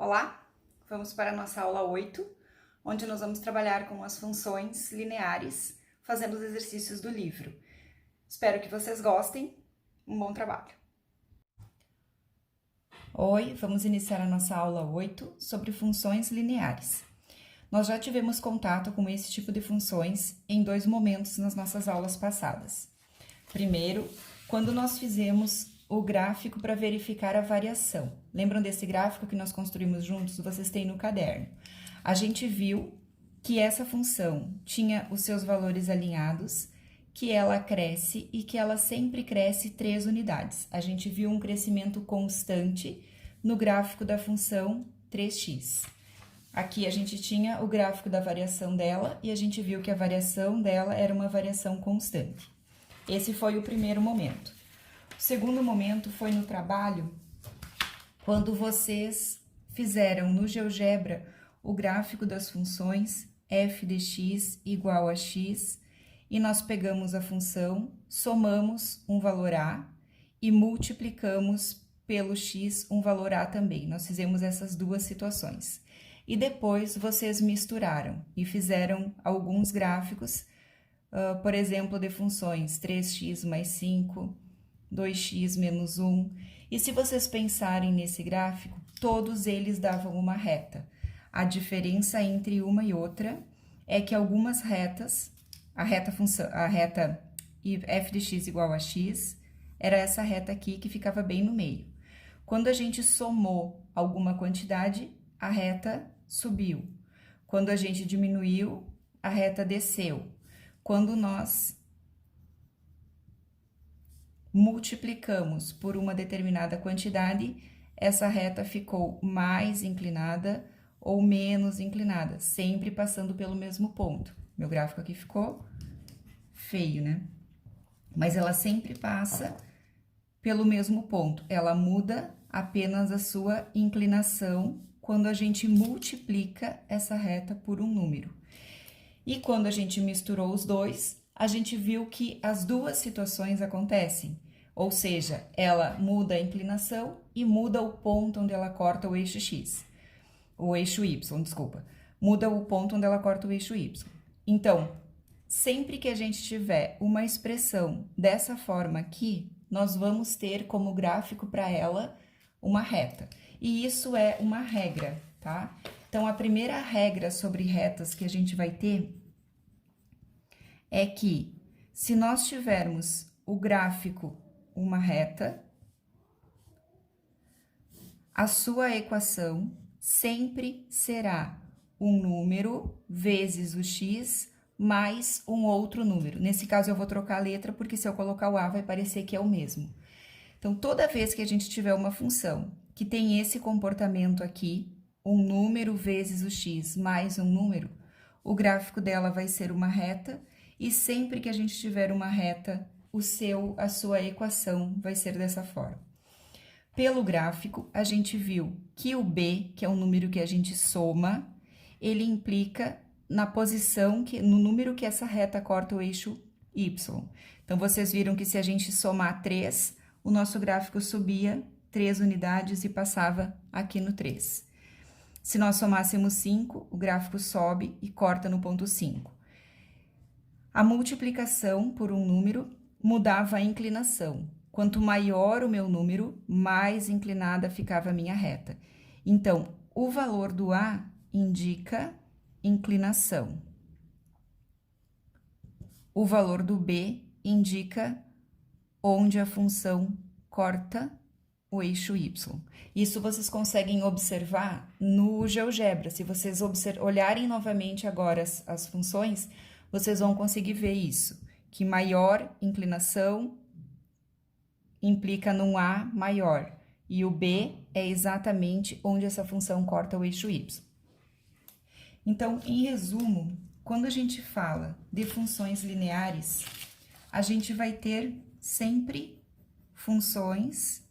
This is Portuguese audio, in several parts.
Olá, vamos para a nossa aula 8, onde nós vamos trabalhar com as funções lineares, fazendo os exercícios do livro. Espero que vocês gostem, um bom trabalho! Oi, vamos iniciar a nossa aula 8 sobre funções lineares. Nós já tivemos contato com esse tipo de funções em dois momentos nas nossas aulas passadas. Primeiro, quando nós fizemos o gráfico para verificar a variação. Lembram desse gráfico que nós construímos juntos? Vocês têm no caderno. A gente viu que essa função tinha os seus valores alinhados, que ela cresce e que ela sempre cresce 3 unidades. A gente viu um crescimento constante no gráfico da função 3x. Aqui a gente tinha o gráfico da variação dela e a gente viu que a variação dela era uma variação constante. Esse foi o primeiro momento. O segundo momento foi no trabalho, quando vocês fizeram no GeoGebra o gráfico das funções f de x igual a x, e nós pegamos a função, somamos um valor a e multiplicamos pelo x um valor a também. Nós fizemos essas duas situações. E depois vocês misturaram e fizeram alguns gráficos, por exemplo, de funções 3x mais 5, 2x menos 1, e se vocês pensarem nesse gráfico, todos eles davam uma reta. A diferença entre uma e outra é que algumas retas, a reta f de x igual a x, era essa reta aqui que ficava bem no meio. Quando a gente somou alguma quantidade, a reta subiu. Quando a gente diminuiu, a reta desceu. Quando nós multiplicamos por uma determinada quantidade, essa reta ficou mais inclinada ou menos inclinada, sempre passando pelo mesmo ponto. Meu gráfico aqui ficou feio, né? Mas ela sempre passa pelo mesmo ponto. Ela muda apenas a sua inclinação quando a gente multiplica essa reta por um número. E quando a gente misturou os dois, a gente viu que as duas situações acontecem, ou seja, ela muda a inclinação e muda o ponto onde ela corta o eixo x, o eixo y, desculpa, muda o ponto onde ela corta o eixo y. Então, sempre que a gente tiver uma expressão dessa forma aqui, nós vamos ter como gráfico para ela uma reta, e isso é uma regra, tá? Então, a primeira regra sobre retas que a gente vai ter é que, se nós tivermos o gráfico uma reta, a sua equação sempre será um número vezes o x mais um outro número. Nesse caso, eu vou trocar a letra, porque se eu colocar o a, vai parecer que é o mesmo. Então, toda vez que a gente tiver uma função que tem esse comportamento aqui, um número vezes o x mais um número, o gráfico dela vai ser uma reta, e sempre que a gente tiver uma reta, a sua equação vai ser dessa forma. Pelo gráfico, a gente viu que o b, que é o número que a gente soma, ele implica na posição, no número que essa reta corta o eixo y. Então, vocês viram que se a gente somar 3, o nosso gráfico subia 3 unidades e passava aqui no 3. Se nós somássemos 5, o gráfico sobe e corta no ponto 5. A multiplicação por um número mudava a inclinação. Quanto maior o meu número, mais inclinada ficava a minha reta. Então, o valor do a indica inclinação. O valor do b indica onde a função corta o eixo y. Isso vocês conseguem observar no GeoGebra. Se vocês olharem novamente agora as funções, vocês vão conseguir ver isso, que maior inclinação implica num a maior, e o b é exatamente onde essa função corta o eixo y. Então, em resumo, quando a gente fala de funções lineares, a gente vai ter sempre funções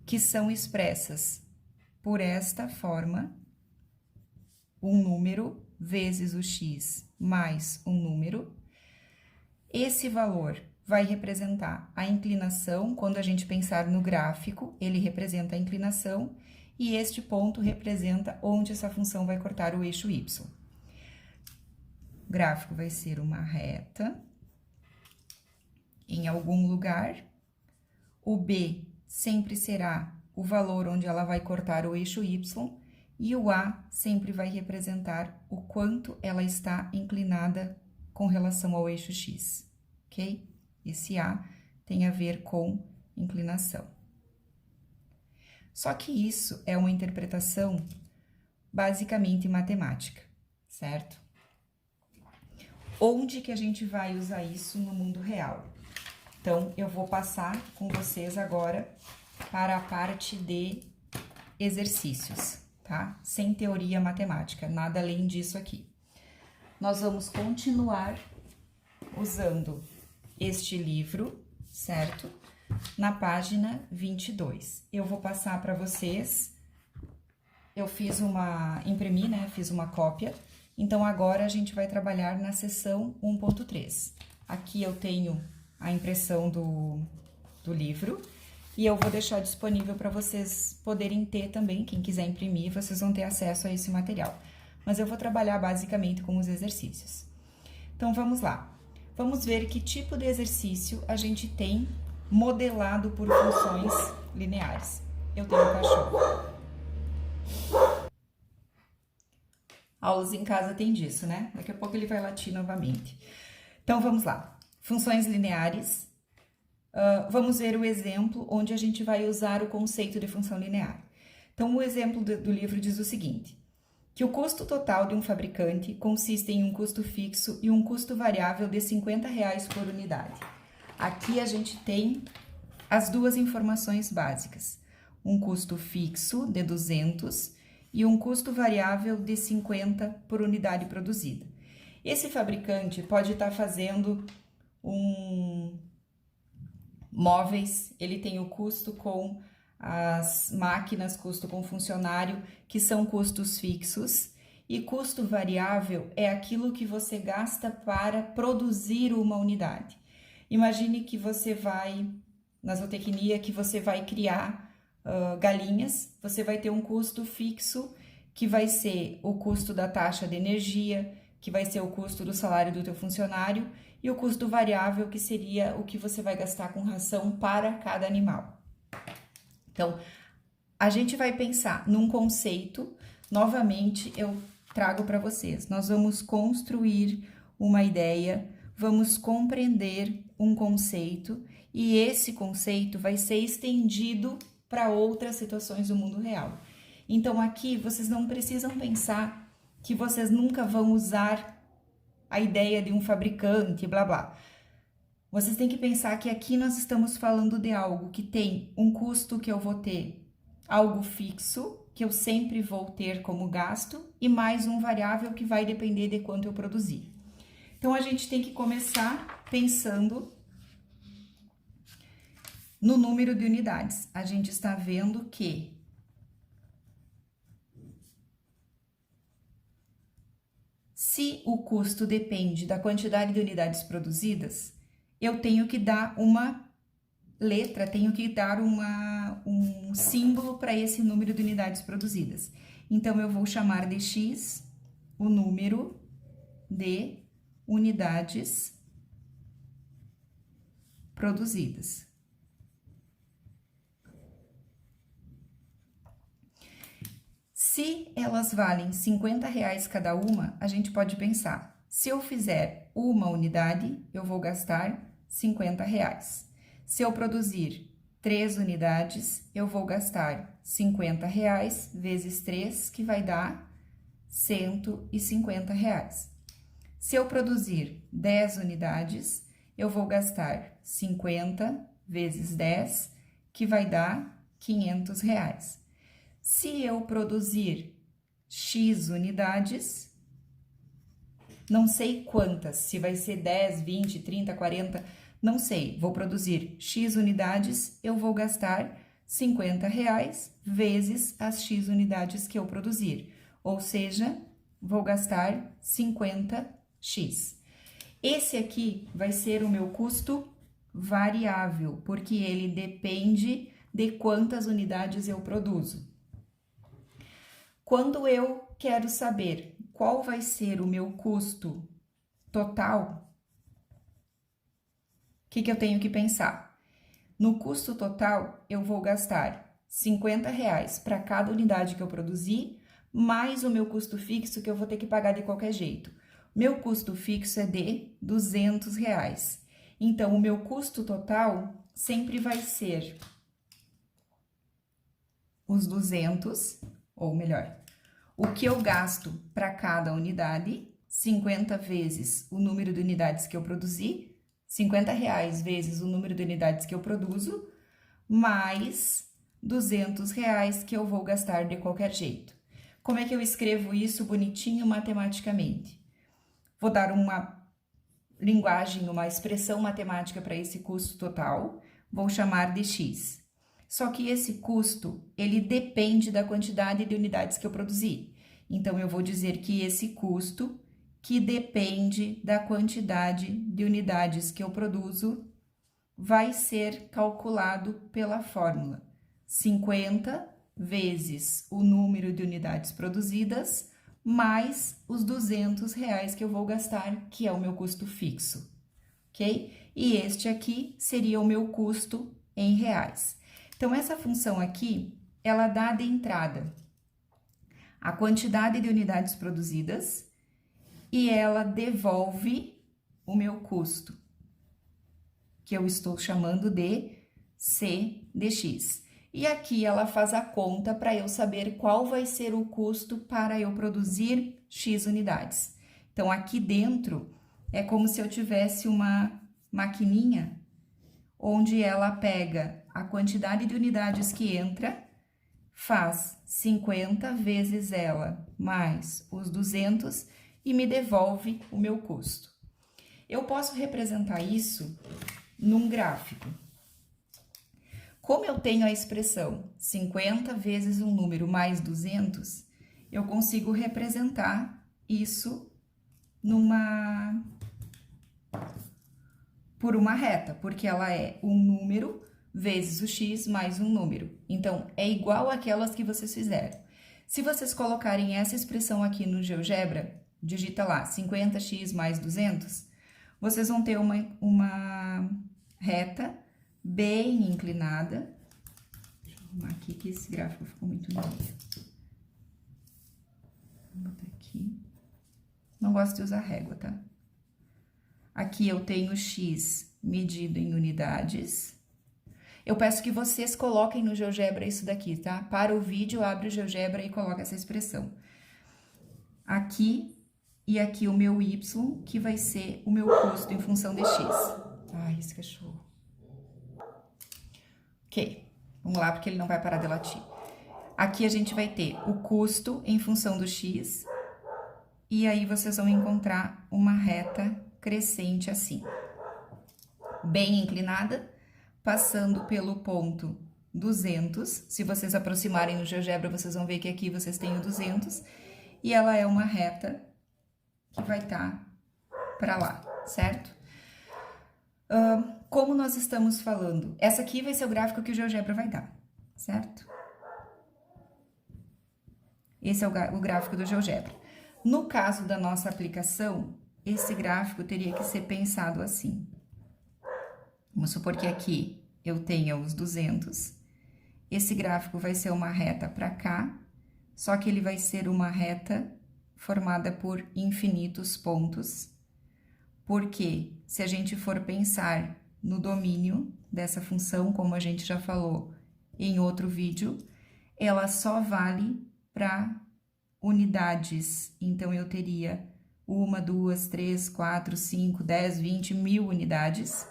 que são expressas por esta forma, um número vezes o x mais um número. Esse valor vai representar a inclinação. Quando a gente pensar no gráfico, ele representa a inclinação, e este ponto representa onde essa função vai cortar o eixo y. O gráfico vai ser uma reta em algum lugar. O B sempre será o valor onde ela vai cortar o eixo y, e o A sempre vai representar o quanto ela está inclinada com relação ao eixo x, ok? Esse A tem a ver com inclinação. Só que isso é uma interpretação basicamente matemática, certo? Onde que a gente vai usar isso no mundo real? Então, eu vou passar com vocês agora para a parte de exercícios, tá? Sem teoria matemática, nada além disso aqui. Nós vamos continuar usando este livro, certo? Na página 22. Eu vou passar para vocês, imprimi, né? Fiz uma cópia. Então, agora a gente vai trabalhar na seção 1.3. Aqui eu tenho a impressão do livro, e eu vou deixar disponível para vocês poderem ter também, quem quiser imprimir, vocês vão ter acesso a esse material. Mas eu vou trabalhar basicamente com os exercícios. Então, vamos lá. Vamos ver que tipo de exercício a gente tem modelado por funções lineares. Eu tenho um cachorro. Aulas em casa tem disso, né? Daqui a pouco ele vai latir novamente. Então, vamos lá. Funções lineares. Vamos ver o exemplo onde a gente vai usar o conceito de função linear. Então, o exemplo do livro diz o seguinte: que o custo total de um fabricante consiste em um custo fixo e um custo variável de R$50 por unidade. Aqui a gente tem as duas informações básicas: um custo fixo de 200 e um custo variável de 50 por unidade produzida. Esse fabricante pode estar fazendo móveis, ele tem o custo com as máquinas, custo com funcionário, que são custos fixos, e custo variável é aquilo que você gasta para produzir uma unidade. Imagine que você vai, na zootecnia, que você vai criar galinhas, você vai ter um custo fixo, que vai ser o custo da taxa de energia, que vai ser o custo do salário do teu funcionário, e o custo variável, que seria o que você vai gastar com ração para cada animal. Então, a gente vai pensar num conceito, novamente eu trago para vocês. Nós vamos construir uma ideia, vamos compreender um conceito, e esse conceito vai ser estendido para outras situações do mundo real. Então, aqui vocês não precisam pensar que vocês nunca vão usar a ideia de um fabricante, blá blá. Vocês têm que pensar que aqui nós estamos falando de algo que tem um custo que eu vou ter, algo fixo, que eu sempre vou ter como gasto, e mais um variável que vai depender de quanto eu produzir. Então, a gente tem que começar pensando no número de unidades. A gente está vendo que se o custo depende da quantidade de unidades produzidas, eu tenho que dar uma letra, tenho que dar um símbolo para esse número de unidades produzidas. Então, eu vou chamar de X o número de unidades produzidas. Se elas valem R$50 cada uma, a gente pode pensar, se eu fizer uma unidade, eu vou gastar R$50. Se eu produzir 3 unidades, eu vou gastar R$50 vezes 3, que vai dar R$150. Se eu produzir 10 unidades, eu vou gastar 50 vezes 10, que vai dar R$500. Se eu produzir X unidades, não sei quantas, se vai ser 10, 20, 30, 40, não sei. Vou produzir X unidades, eu vou gastar R$50 vezes as X unidades que eu produzir. Ou seja, vou gastar 50x. Esse aqui vai ser o meu custo variável, porque ele depende de quantas unidades eu produzo. Quando eu quero saber qual vai ser o meu custo total, o que eu tenho que pensar? No custo total, eu vou gastar R$50 para cada unidade que eu produzi, mais o meu custo fixo que eu vou ter que pagar de qualquer jeito. Meu custo fixo é de R$200. Então, o meu custo total sempre vai ser os 200, ou melhor, o que eu gasto para cada unidade, 50 vezes o número de unidades que eu produzi, R$50 vezes o número de unidades que eu produzo, mais R$200 que eu vou gastar de qualquer jeito. Como é que eu escrevo isso bonitinho matematicamente? Vou dar uma linguagem, uma expressão matemática para esse custo total, vou chamar de X. Só que esse custo, ele depende da quantidade de unidades que eu produzi. Então, eu vou dizer que esse custo, que depende da quantidade de unidades que eu produzo, vai ser calculado pela fórmula 50 vezes o número de unidades produzidas, mais os R$200 que eu vou gastar, que é o meu custo fixo, ok? E este aqui seria o meu custo em reais. Então, essa função aqui, ela dá de entrada a quantidade de unidades produzidas e ela devolve o meu custo, que eu estou chamando de C de X. E aqui ela faz a conta para eu saber qual vai ser o custo para eu produzir X unidades. Então, aqui dentro é como se eu tivesse uma maquininha onde ela pega a quantidade de unidades que entra, faz 50 vezes ela mais os 200 e me devolve o meu custo. Eu posso representar isso num gráfico. Como eu tenho a expressão 50 vezes um número mais 200, eu consigo representar isso por uma reta, porque ela é um número vezes o x mais um número. Então, é igual àquelas que vocês fizeram. Se vocês colocarem essa expressão aqui no GeoGebra, digita lá 50x mais 200, vocês vão ter uma reta bem inclinada. Deixa eu arrumar aqui que esse gráfico ficou muito no meio. Vou botar aqui. Não gosto de usar régua, tá? Aqui eu tenho x medido em unidades. Eu peço que vocês coloquem no GeoGebra isso daqui, tá? Para o vídeo, abre o GeoGebra e coloca essa expressão. Aqui e aqui o meu y, que vai ser o meu custo em função de x. Ai, esse cachorro. Ok, vamos lá, porque ele não vai parar de latir. Aqui a gente vai ter o custo em função do x, e aí vocês vão encontrar uma reta crescente assim, bem inclinada, passando pelo ponto 200. Se vocês aproximarem no GeoGebra, vocês vão ver que aqui vocês têm o 200, e ela é uma reta que vai estar para lá, certo? Como nós estamos falando, essa aqui vai ser o gráfico que o GeoGebra vai dar, certo? Esse é o gráfico do GeoGebra. No caso da nossa aplicação, esse gráfico teria que ser pensado assim. Vamos supor que aqui eu tenha os 200. Esse gráfico vai ser uma reta para cá, só que ele vai ser uma reta formada por infinitos pontos. Porque se a gente for pensar no domínio dessa função, como a gente já falou em outro vídeo, ela só vale para unidades. Então, eu teria 1, 2, 3, 4, 5, 10, 20, 1000 unidades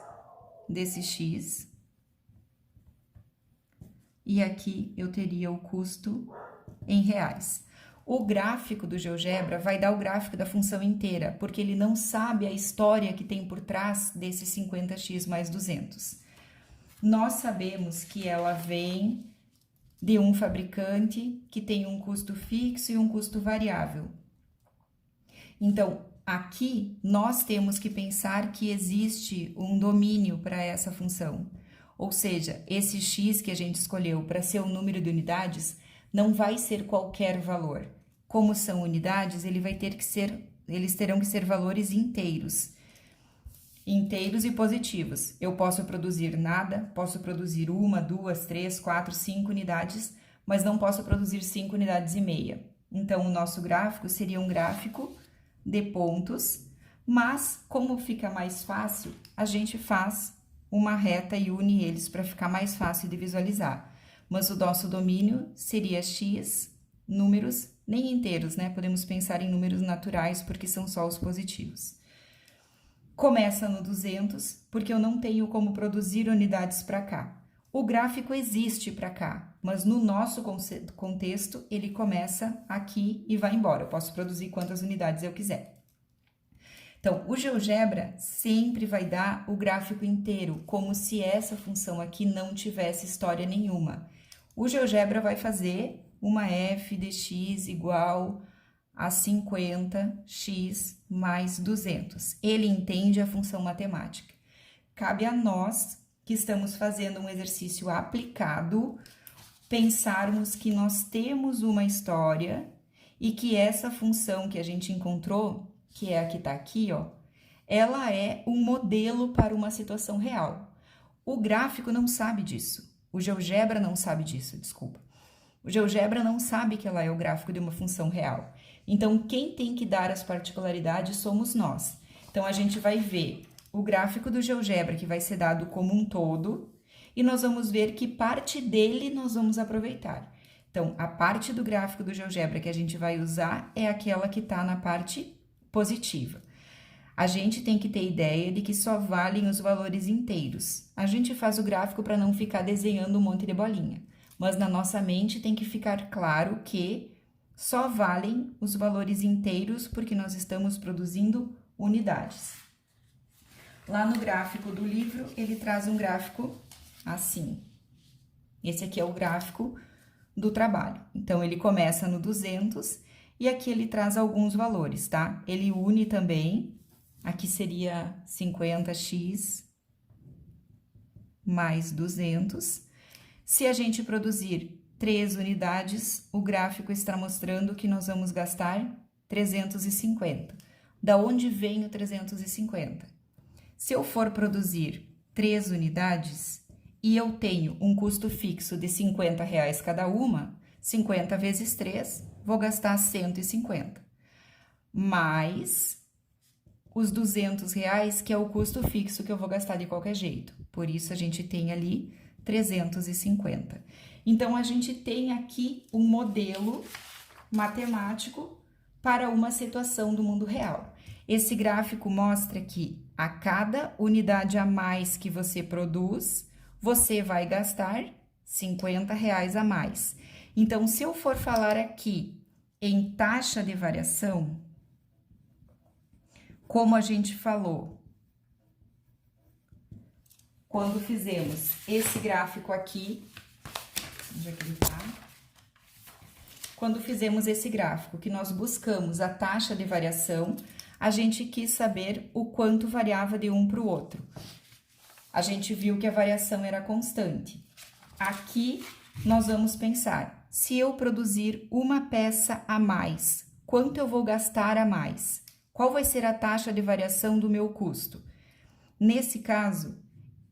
desse x. E aqui eu teria o custo em reais. O gráfico do GeoGebra vai dar o gráfico da função inteira, porque ele não sabe a história que tem por trás desses 50x mais 200. Nós sabemos que ela vem de um fabricante que tem um custo fixo e um custo variável. Então, aqui nós temos que pensar que existe um domínio para essa função. Ou seja, esse x que a gente escolheu para ser o número de unidades não vai ser qualquer valor. Como são unidades, eles terão que ser valores inteiros e positivos. Eu posso produzir nada, posso produzir 1, 2, 3, 4, 5 unidades, mas não posso produzir 5 unidades e meia. Então, o nosso gráfico seria um gráfico de pontos, mas como fica mais fácil, a gente faz uma reta e une eles para ficar mais fácil de visualizar. Mas o nosso domínio seria x, números nem inteiros, né? Podemos pensar em números naturais, porque são só os positivos. Começa no 200, porque eu não tenho como produzir unidades para cá. O gráfico existe para cá, mas no nosso contexto, ele começa aqui e vai embora. Eu posso produzir quantas unidades eu quiser. Então, o GeoGebra sempre vai dar o gráfico inteiro, como se essa função aqui não tivesse história nenhuma. O GeoGebra vai fazer uma f de x igual a 50x mais 200. Ele entende a função matemática. Cabe a nós, que estamos fazendo um exercício aplicado, pensarmos que nós temos uma história e que essa função que a gente encontrou, que é a que está aqui, ó, ela é um modelo para uma situação real. O gráfico não sabe disso. O GeoGebra não sabe disso, desculpa. O GeoGebra não sabe que ela é o gráfico de uma função real. Então, quem tem que dar as particularidades somos nós. Então, a gente vai ver o gráfico do GeoGebra, que vai ser dado como um todo, e nós vamos ver que parte dele nós vamos aproveitar. Então, a parte do gráfico do GeoGebra que a gente vai usar é aquela que está na parte positiva. A gente tem que ter ideia de que só valem os valores inteiros. A gente faz o gráfico para não ficar desenhando um monte de bolinha, mas na nossa mente tem que ficar claro que só valem os valores inteiros porque nós estamos produzindo unidades. Lá no gráfico do livro, ele traz um gráfico assim. Esse aqui é o gráfico do trabalho. Então, ele começa no 200 e aqui ele traz alguns valores, tá? Ele une também, aqui seria 50x mais 200. Se a gente produzir 3 unidades, o gráfico está mostrando que nós vamos gastar 350. Da onde vem o 350? Se eu for produzir 3 unidades e eu tenho um custo fixo de R$50 cada uma, 50 vezes 3, vou gastar 150. Mais os R$200, que é o custo fixo que eu vou gastar de qualquer jeito. Por isso, a gente tem ali 350. Então, a gente tem aqui um modelo matemático para uma situação do mundo real. Esse gráfico mostra que a cada unidade a mais que você produz, você vai gastar R$50 a mais. Então, se eu for falar aqui em taxa de variação, como a gente falou, quando fizemos esse gráfico aqui, onde é que ele tá? Quando fizemos esse gráfico, que nós buscamos a taxa de variação, a gente quis saber o quanto variava de um para o outro. A gente viu que a variação era constante. Aqui, nós vamos pensar, se eu produzir uma peça a mais, quanto eu vou gastar a mais? Qual vai ser a taxa de variação do meu custo? Nesse caso,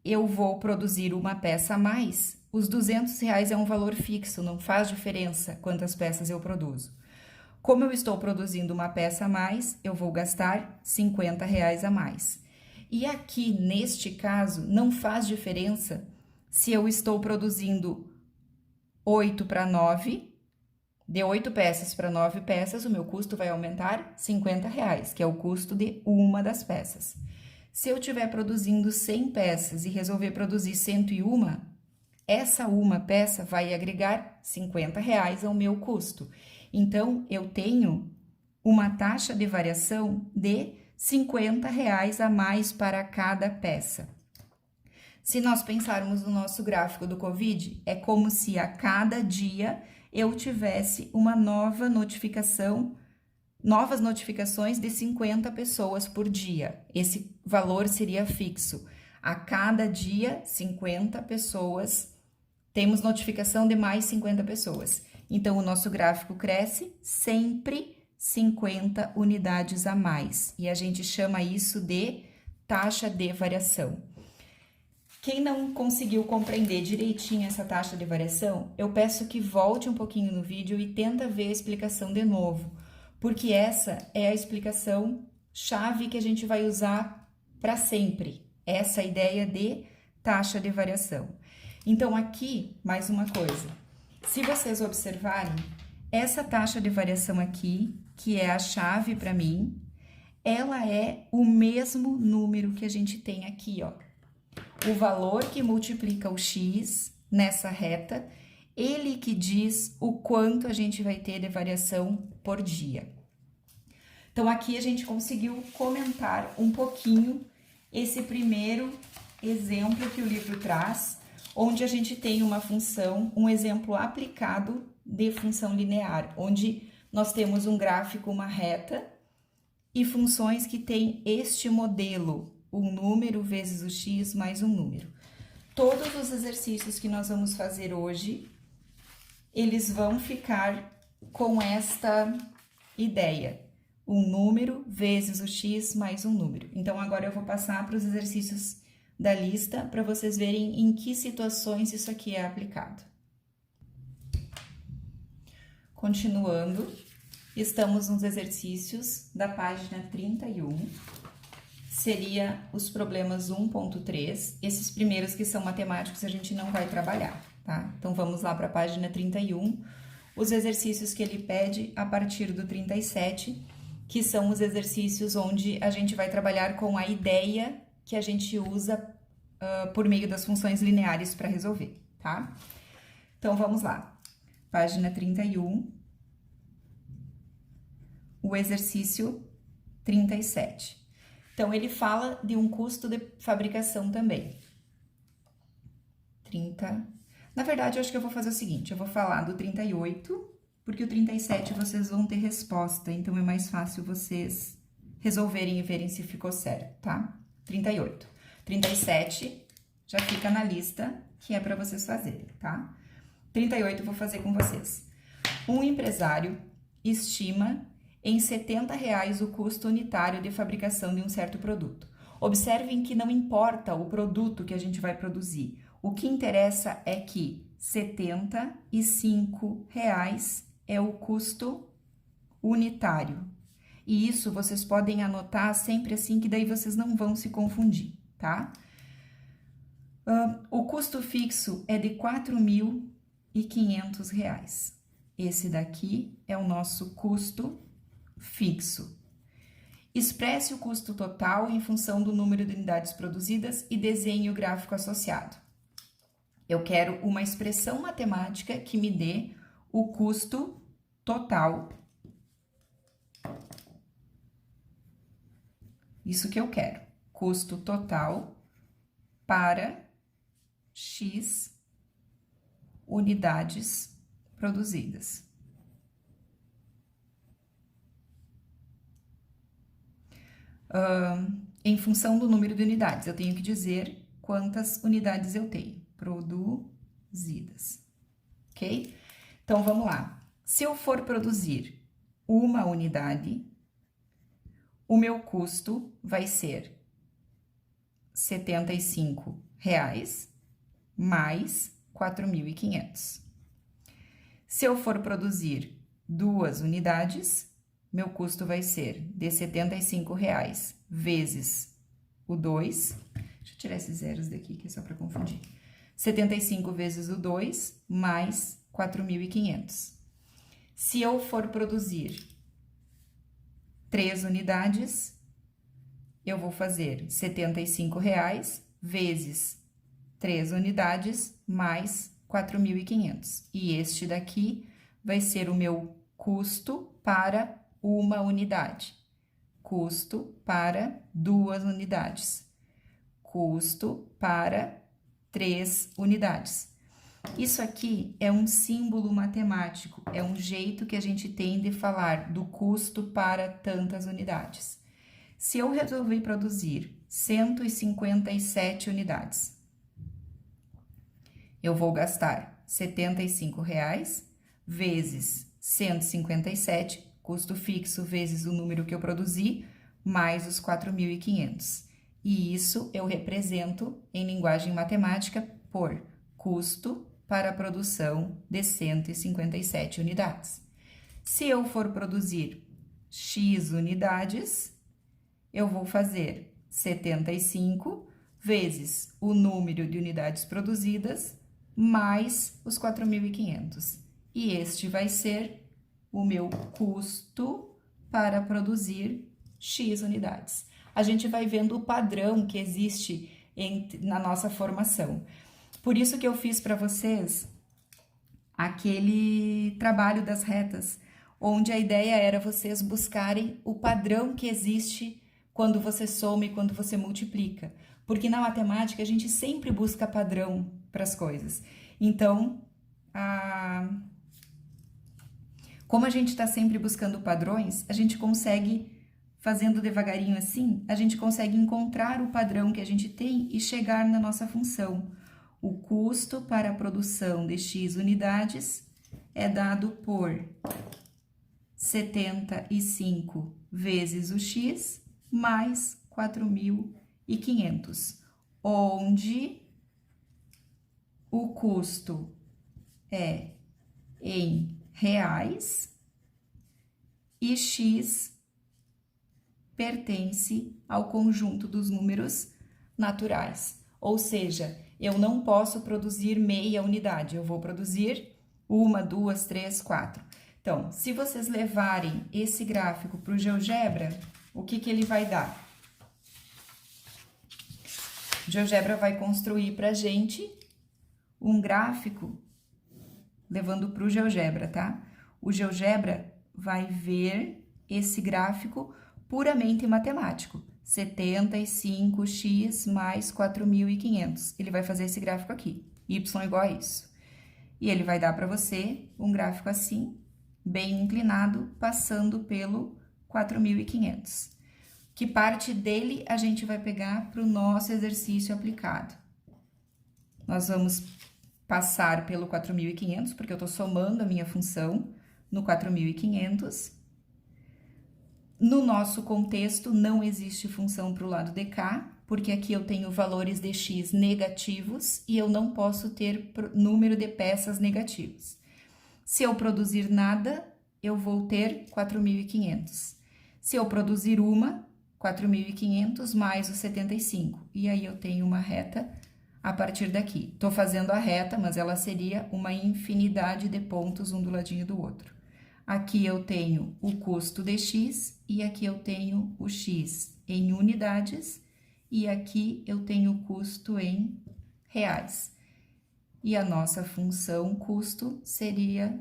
eu vou produzir uma peça a mais, os R$200 é um valor fixo, não faz diferença quantas peças eu produzo. Como eu estou produzindo uma peça a mais, eu vou gastar R$50 a mais. E aqui, neste caso, não faz diferença se eu estou produzindo 8 para 9, de 8 peças para 9 peças, o meu custo vai aumentar R$50, que é o custo de uma das peças. Se eu estiver produzindo 100 peças e resolver produzir 101, essa uma peça vai agregar R$50 ao meu custo. Então, eu tenho uma taxa de variação de R$50 a mais para cada peça. Se nós pensarmos no nosso gráfico do Covid, é como se a cada dia eu tivesse uma nova notificação novas notificações de 50 pessoas por dia. Esse valor seria fixo. A cada dia, 50 pessoas, temos notificação de mais 50 pessoas. Então, o nosso gráfico cresce sempre 50 unidades a mais. E a gente chama isso de taxa de variação. Quem não conseguiu compreender direitinho essa taxa de variação, eu peço que volte um pouquinho no vídeo e tenta ver a explicação de novo, porque essa é a explicação chave que a gente vai usar para sempre, essa ideia de taxa de variação. Então, aqui, mais uma coisa, se vocês observarem, essa taxa de variação aqui, que é a chave para mim, ela é o mesmo número que a gente tem aqui, ó. O valor que multiplica o x nessa reta, ele que diz o quanto a gente vai ter de variação por dia. Então, aqui a gente conseguiu comentar um pouquinho esse primeiro exemplo que o livro traz, onde a gente tem uma função, um exemplo aplicado de função linear, onde nós temos um gráfico, uma reta, e funções que têm este modelo, um número vezes o x mais um número. Todos os exercícios que nós vamos fazer hoje, eles vão ficar com esta ideia, um número vezes o x mais um número. Então, agora eu vou passar para os exercícios da lista para vocês verem em que situações isso aqui é aplicado. Continuando, estamos nos exercícios da página 31. Seria os problemas 1.3, esses primeiros que são matemáticos a gente não vai trabalhar, tá? Então, vamos lá para a página 31, os exercícios que ele pede a partir do 37, que são os exercícios onde a gente vai trabalhar com a ideia que a gente usa por meio das funções lineares para resolver, tá? Então, vamos lá. Página 31, o exercício 37. Então, ele fala de um custo de fabricação também. Na verdade, eu acho que eu vou fazer o seguinte, eu vou falar do 38, porque o 37 vocês vão ter resposta, então é mais fácil vocês resolverem e verem se ficou certo, tá? 38. 37 já fica na lista, que é para vocês fazerem, tá? 38 eu vou fazer com vocês. Um empresário estima em R$70 o custo unitário de fabricação de um certo produto. Observem que não importa o produto que a gente vai produzir. O que interessa é que R$75 é o custo unitário. E isso vocês podem anotar sempre assim, que daí vocês não vão se confundir, tá? O custo fixo é de R$4.500. Esse daqui é o nosso custo fixo. Expresse o custo total em função do número de unidades produzidas e desenhe o gráfico associado. Eu quero uma expressão matemática que me dê o custo total. Isso que eu quero. Custo total para X unidades produzidas. Em função do número de unidades, eu tenho que dizer quantas unidades eu tenho produzidas, ok? Então, vamos lá. Se eu for produzir uma unidade, o meu custo vai ser R$75 mais 4.500. Se eu for produzir 2 unidades, meu custo vai ser de R$75 vezes o 2. Deixa eu tirar esses zeros daqui, que é só para confundir. 75 vezes o 2 mais 4.500. Se eu for produzir 3 unidades, eu vou fazer R$75 vezes 3 unidades mais 4.500. E este daqui vai ser o meu custo para uma unidade. Custo para 2 unidades. Custo para 3 unidades. Isso aqui é um símbolo matemático, é um jeito que a gente tem de falar do custo para tantas unidades. Se eu resolver produzir 157 unidades, eu vou gastar R$ 75,00 vezes 157, custo fixo vezes o número que eu produzi, mais os 4.500. E isso eu represento em linguagem matemática por custo para a produção de 157 unidades. Se eu for produzir X unidades, eu vou fazer 75 vezes o número de unidades produzidas mais os 4.500. E este vai ser o meu custo para produzir X unidades. A gente vai vendo o padrão que existe na nossa formação. Por isso que eu fiz para vocês aquele trabalho das retas, onde a ideia era vocês buscarem o padrão que existe quando você soma e quando você multiplica. Porque na matemática a gente sempre busca padrão para as coisas. Então, como a gente está sempre buscando padrões, a gente consegue, fazendo devagarinho assim, a gente consegue encontrar o padrão que a gente tem e chegar na nossa função. O custo para a produção de X unidades é dado por 75 vezes o X mais 4.500, onde o custo é em reais e X pertence ao conjunto dos números naturais. Ou seja, eu não posso produzir meia unidade, eu vou produzir 1, 2, 3, 4. Então, se vocês levarem esse gráfico para o GeoGebra, o que ele vai dar? O GeoGebra vai construir para a gente um gráfico, levando para o GeoGebra, tá? O GeoGebra vai ver esse gráfico puramente matemático. 75x mais 4.500. Ele vai fazer esse gráfico aqui, y igual a isso. E ele vai dar para você um gráfico assim, bem inclinado, passando pelo 4.500. Que parte dele a gente vai pegar para o nosso exercício aplicado? Nós vamos passar pelo 4.500, porque eu estou somando a minha função no 4.500. No nosso contexto, não existe função para o lado de cá, porque aqui eu tenho valores de x negativos e eu não posso ter número de peças negativos. Se eu produzir nada, eu vou ter 4.500. Se eu produzir uma, 4.500 mais os 75. E aí eu tenho uma reta a partir daqui. Estou fazendo a reta, mas ela seria uma infinidade de pontos um do ladinho do outro. Aqui eu tenho o custo de x e aqui eu tenho o x em unidades e aqui eu tenho o custo em reais. E a nossa função custo seria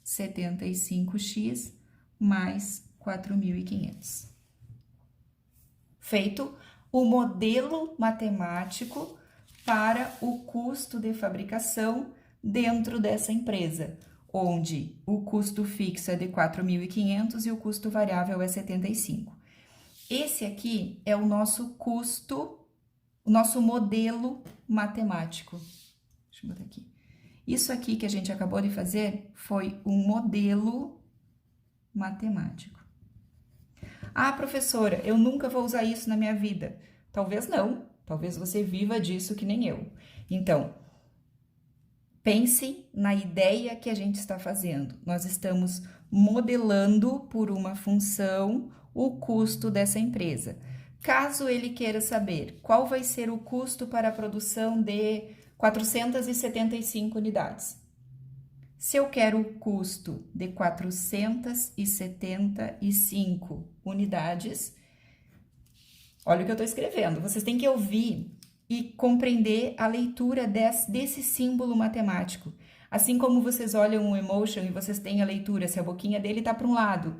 75x mais 4.500. Feito o modelo matemático para o custo de fabricação dentro dessa empresa, onde o custo fixo é de 4.500 e o custo variável é 75. Esse aqui é o nosso custo, o nosso modelo matemático. Deixa eu botar aqui. Isso aqui que a gente acabou de fazer foi um modelo matemático. Ah, professora, eu nunca vou usar isso na minha vida. Talvez não, talvez você viva disso que nem eu. Então, pense na ideia que a gente está fazendo. Nós estamos modelando por uma função o custo dessa empresa. Caso ele queira saber qual vai ser o custo para a produção de 475 unidades. Se eu quero o custo de 475 unidades, olha o que eu estou escrevendo. Vocês têm que ouvir e compreender a leitura desse símbolo matemático. Assim como vocês olham um emotion e vocês têm a leitura, se a boquinha dele tá para um lado,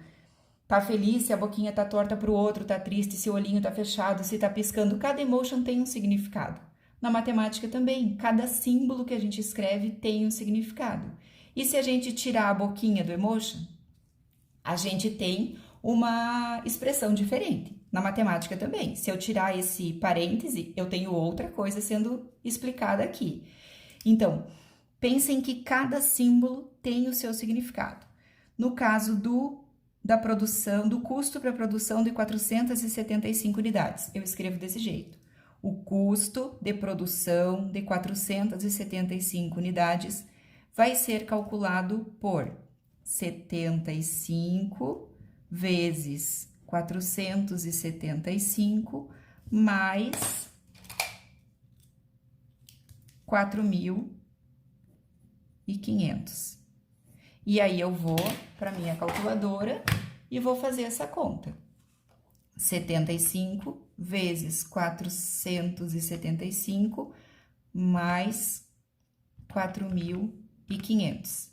tá feliz, se a boquinha tá torta para o outro, tá triste, se o olhinho tá fechado, se tá piscando, cada emotion tem um significado. Na matemática também, cada símbolo que a gente escreve tem um significado. E se a gente tirar a boquinha do emoji, a gente tem uma expressão diferente. Na matemática também. Se eu tirar esse parêntese, eu tenho outra coisa sendo explicada aqui. Então, pensem que cada símbolo tem o seu significado. No caso da produção, do custo para a produção de 475 unidades, eu escrevo desse jeito. O custo de produção de 475 unidades vai ser calculado por 75 vezes 475 mais 4.500. E aí eu vou para minha calculadora e vou fazer essa conta. 75 vezes 475 mais 4.500.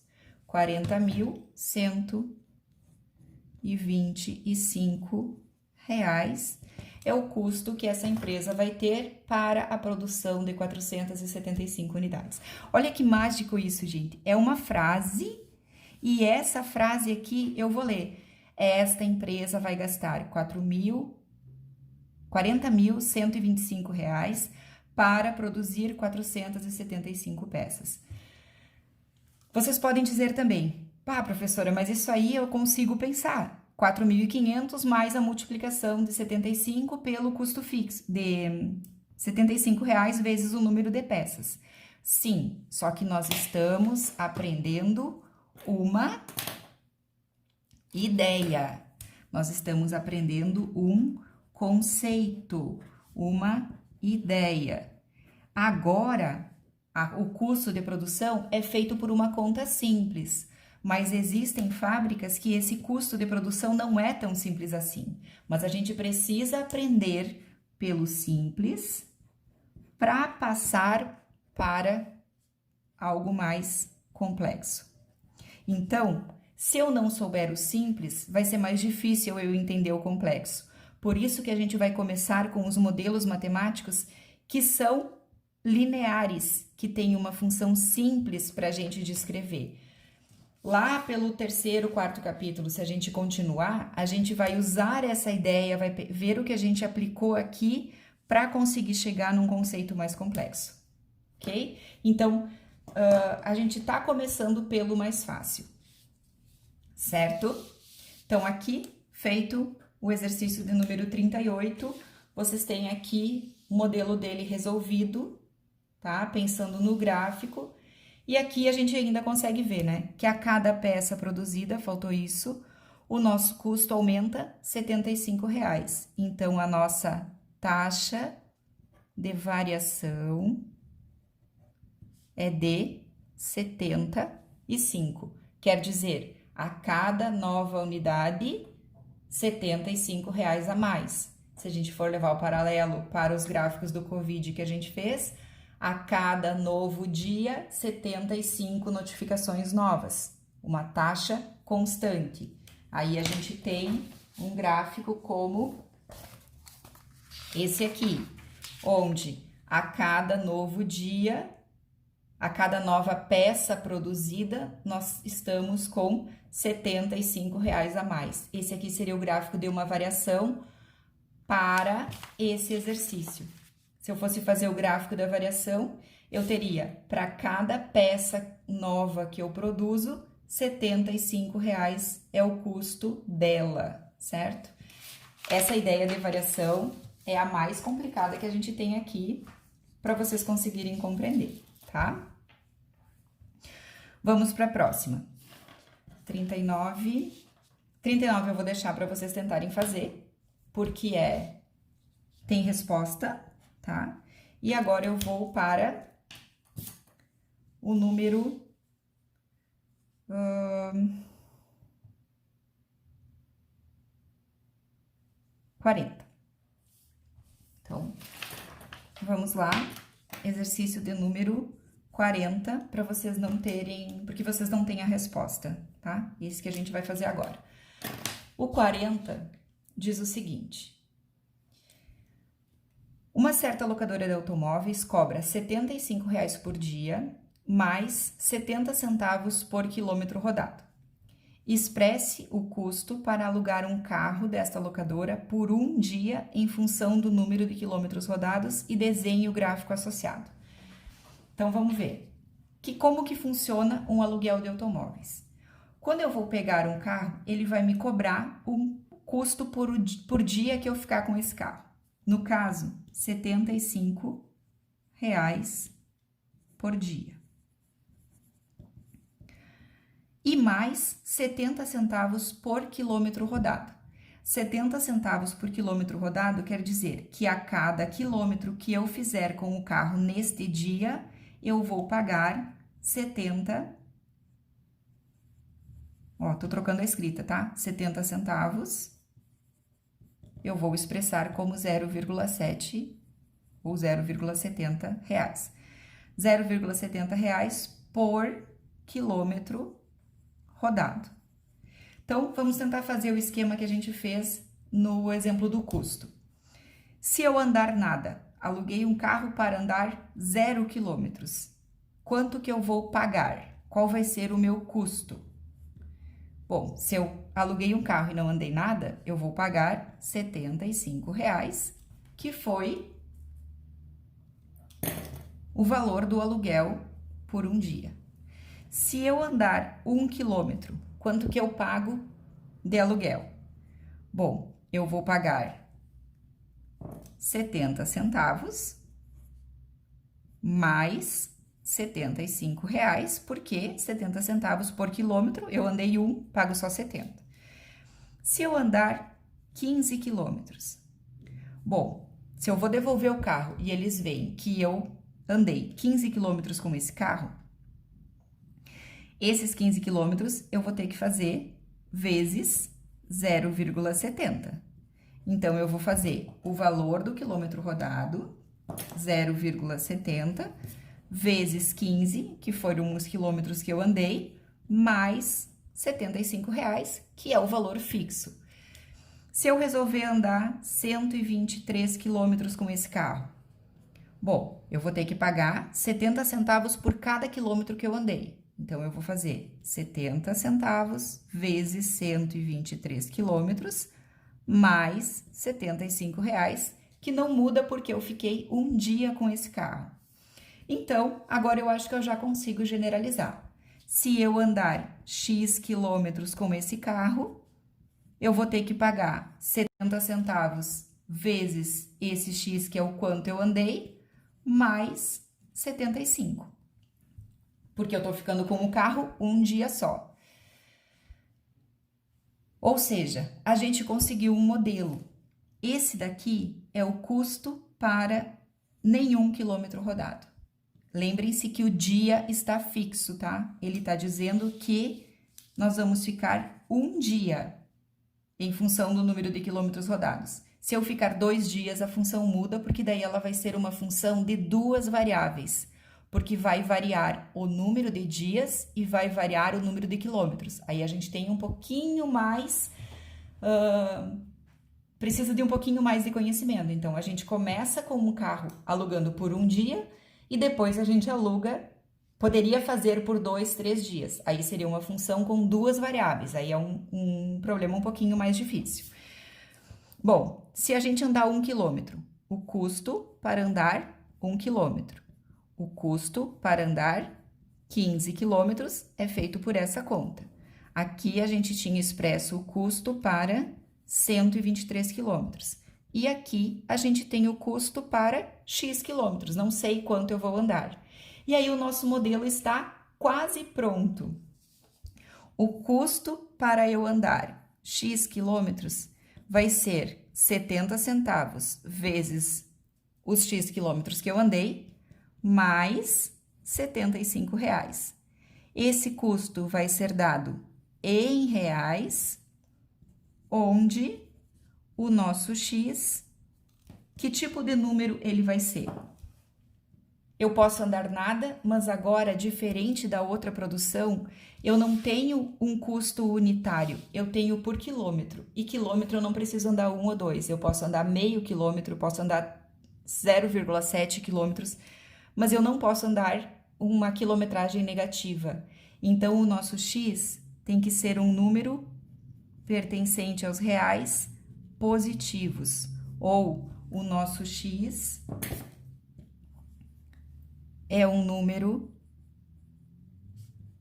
40.125 reais é o custo que essa empresa vai ter para a produção de 475 unidades. Olha que mágico isso, gente. É uma frase e essa frase aqui eu vou ler. Esta empresa vai gastar 40.125 reais para produzir 475 peças. Vocês podem dizer também, pá, professora, mas isso aí eu consigo pensar. 4.500 mais a multiplicação de 75 pelo custo fixo, de 75 reais vezes o número de peças. Sim, só que nós estamos aprendendo uma ideia. Nós estamos aprendendo um conceito, uma ideia. Agora, o custo de produção é feito por uma conta simples, mas existem fábricas que esse custo de produção não é tão simples assim. Mas a gente precisa aprender pelo simples para passar para algo mais complexo. Então, se eu não souber o simples, vai ser mais difícil eu entender o complexo. Por isso que a gente vai começar com os modelos matemáticos que são lineares, que têm uma função simples para a gente descrever. Lá pelo terceiro, quarto capítulo, se a gente continuar, a gente vai usar essa ideia, vai ver o que a gente aplicou aqui para conseguir chegar num conceito mais complexo, ok? Então, a gente tá começando pelo mais fácil, certo? Então, aqui, feito o exercício de número 38, vocês têm aqui o modelo dele resolvido, tá? Pensando no gráfico. E aqui a gente ainda consegue ver, né? Que a cada peça produzida, faltou isso, o nosso custo aumenta R$ 75. Então, a nossa taxa de variação é de 75. Quer dizer, a cada nova unidade, R$ 75 a mais. Se a gente for levar o paralelo para os gráficos do Covid que a gente fez, a cada novo dia, 75 notificações novas, uma taxa constante. Aí a gente tem um gráfico como esse aqui, onde a cada novo dia, a cada nova peça produzida, nós estamos com R$ 75 a mais. Esse aqui seria o gráfico de uma variação para esse exercício. Se eu fosse fazer o gráfico da variação, eu teria, para cada peça nova que eu produzo, R$ 75 é o custo dela, certo? Essa ideia de variação é a mais complicada que a gente tem aqui, para vocês conseguirem compreender, tá? Vamos para a próxima. 39. 39 eu vou deixar para vocês tentarem fazer, porque tem resposta, tá? E agora eu vou para o número 40. Então, vamos lá. Exercício de número 40, para vocês não terem, porque vocês não têm a resposta, tá? Esse que a gente vai fazer agora. O 40 diz o seguinte: Uma certa locadora de automóveis cobra R$ 75 por dia, mais 70 centavos por quilômetro rodado. Expresse o custo para alugar um carro desta locadora por um dia em função do número de quilômetros rodados e desenhe o gráfico associado. Então, vamos ver. Como que funciona um aluguel de automóveis? Quando eu vou pegar um carro, ele vai me cobrar um custo por dia que eu ficar com esse carro. No caso, R$ 75 por dia. E mais 70 centavos por quilômetro rodado. 70 centavos por quilômetro rodado quer dizer que a cada quilômetro que eu fizer com o carro neste dia, eu vou pagar 70. Tô trocando a escrita, tá? 70 centavos. Eu vou expressar como 0,7 ou 0,70 reais. 0,70 reais por quilômetro rodado. Então, vamos tentar fazer o esquema que a gente fez no exemplo do custo. Se eu andar nada, aluguei um carro para andar 0 quilômetros, quanto que eu vou pagar? Qual vai ser o meu custo? Bom, se eu aluguei um carro e não andei nada, eu vou pagar R$ 75, que foi o valor do aluguel por um dia. Se eu andar 1 quilômetro, quanto que eu pago de aluguel? Bom, eu vou pagar 70 centavos mais R$ 75, porque 70 centavos por quilômetro, eu andei 1, pago só 70. Se eu andar 15 quilômetros, bom, se eu vou devolver o carro e eles veem que eu andei 15 quilômetros com esse carro, esses 15 quilômetros eu vou ter que fazer vezes 0,70. Então, eu vou fazer o valor do quilômetro rodado, 0,70, vezes 15, que foram os quilômetros que eu andei, mais R$ 75, que é o valor fixo. Se eu resolver andar 123 quilômetros com esse carro, bom, eu vou ter que pagar 70 centavos por cada quilômetro que eu andei. Então, eu vou fazer 70 centavos vezes 123 quilômetros, mais R$ 75, que não muda porque eu fiquei um dia com esse carro. Então, agora eu acho que eu já consigo generalizar. Se eu andar X quilômetros com esse carro, eu vou ter que pagar 70 centavos vezes esse X, que é o quanto eu andei, mais 75. Porque eu tô ficando com o carro um dia só. Ou seja, a gente conseguiu um modelo. Esse daqui é o custo para nenhum quilômetro rodado. Lembrem-se que o dia está fixo, tá? Ele está dizendo que nós vamos ficar um dia em função do número de quilômetros rodados. Se eu ficar 2 dias, a função muda, porque daí ela vai ser uma função de 2 variáveis, porque vai variar o número de dias e vai variar o número de quilômetros. Aí a gente tem um pouquinho mais... precisa de um pouquinho mais de conhecimento. Então, a gente começa com um carro alugando por um dia e depois a gente aluga, poderia fazer por 2, 3 dias. Aí seria uma função com 2 variáveis, aí é um problema um pouquinho mais difícil. Bom, se a gente andar 1 quilômetro, o custo para andar 1 quilômetro, o custo para andar 15 quilômetros é feito por essa conta. Aqui a gente tinha expresso o custo para 123 quilômetros. E aqui a gente tem o custo para X quilômetros, não sei quanto eu vou andar. E aí o nosso modelo está quase pronto. O custo para eu andar X quilômetros vai ser 70 centavos vezes os X quilômetros que eu andei, mais R$ 75. Esse custo vai ser dado em reais, onde o nosso X, que tipo de número ele vai ser? Eu posso andar nada, mas agora, diferente da outra produção, eu não tenho um custo unitário, eu tenho por quilômetro. E quilômetro eu não preciso andar 1 ou 2, eu posso andar meio quilômetro, posso andar 0,7 quilômetros, mas eu não posso andar uma quilometragem negativa. Então, o nosso x tem que ser um número pertencente aos reais positivos, ou o nosso x é um número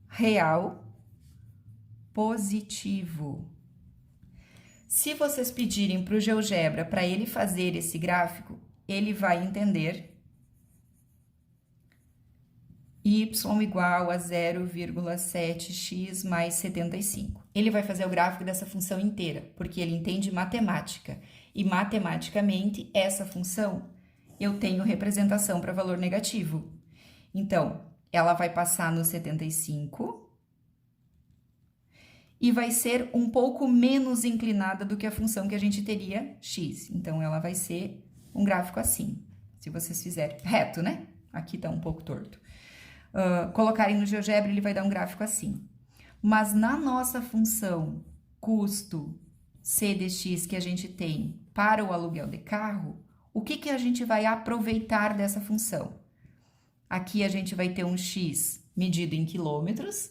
real positivo. Se vocês pedirem para o GeoGebra para ele fazer esse gráfico, ele vai entender y igual a 0,7x mais 75. Ele vai fazer o gráfico dessa função inteira, porque ele entende matemática. E matematicamente, essa função, eu tenho representação para valor negativo. Então, ela vai passar no 75 e vai ser um pouco menos inclinada do que a função que a gente teria x. Então, ela vai ser um gráfico assim, se vocês fizerem reto, né? Aqui tá um pouco torto. Colocarem no GeoGebra, ele vai dar um gráfico assim. Mas na nossa função custo C de x que a gente tem para o aluguel de carro, o que a gente vai aproveitar dessa função? Aqui a gente vai ter um x medido em quilômetros,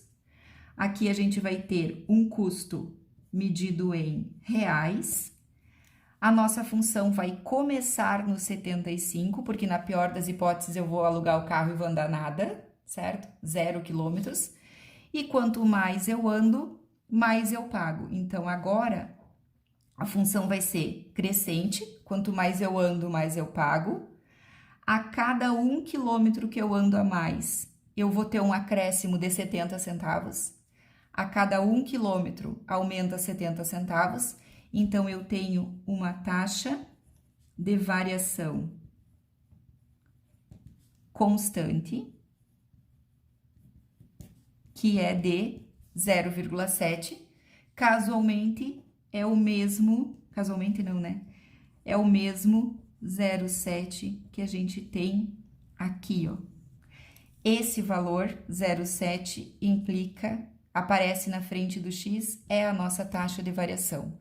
aqui a gente vai ter um custo medido em reais. A nossa função vai começar no 75, porque na pior das hipóteses eu vou alugar o carro e vou andar nada, certo? 0 quilômetros. E quanto mais eu ando, mais eu pago. Então, agora, a função vai ser crescente. Quanto mais eu ando, mais eu pago. A cada 1 quilômetro que eu ando a mais, eu vou ter um acréscimo de 70 centavos. A cada 1 quilômetro, aumenta 70 centavos. Então, eu tenho uma taxa de variação constante, que é de 0,7. Casualmente, é o mesmo... Casualmente não, né? É o mesmo 0,7 que a gente tem aqui, ó. Esse valor, 0,7, implica... Aparece na frente do x, é a nossa taxa de variação.